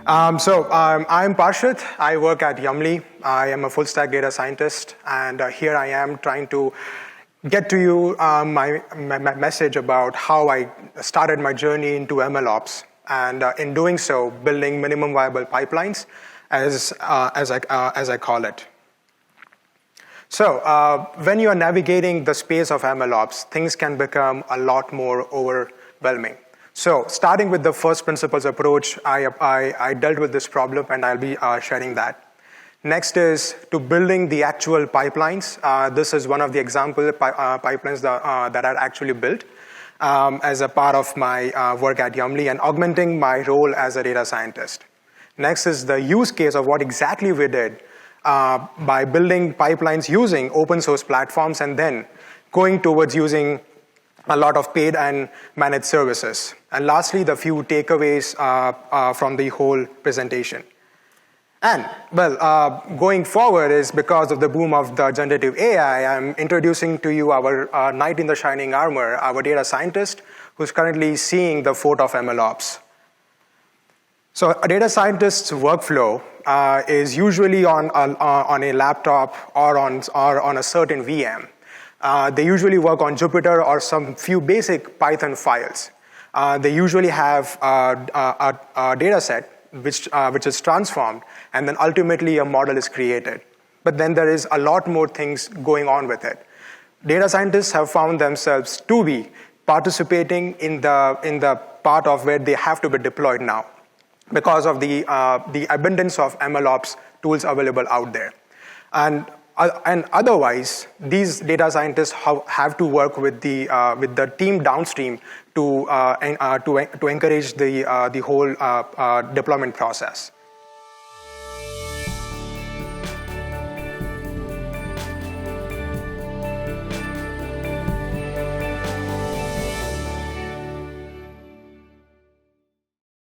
I'm Parshad. I work at Yumly. I am a full stack data scientist, and here I am trying to get to you my message about how I started my journey into MLOps, and in doing so, building minimum viable pipelines, as I call it. So when you are navigating the space of MLOps, things can become a lot more overwhelming. So starting with the first principles approach, I dealt with this problem, and I'll be sharing that. Next is to building the actual pipelines. This is one of the example pipelines that I actually built as a part of my work at Yumly and augmenting my role as a data scientist. Next is the use case of what exactly we did by building pipelines using open source platforms and then going towards using a lot of paid and managed services. And lastly, the few takeaways from the whole presentation. And, well, going forward is because of the boom of the generative AI, I'm introducing to you our knight in the shining armor, our data scientist, who's currently seeing the fort of MLOps. So a data scientist's workflow is usually on a laptop or on a certain VM. They usually work on Jupyter or some few basic Python files. They usually have a data set which is transformed, and then ultimately a model is created. But then there is a lot more things going on with it. Data scientists have found themselves to be participating in the part of where they have to be deployed now because of the abundance of MLOps tools available out there. And otherwise, these data scientists have to work with the team downstream to encourage the whole deployment process.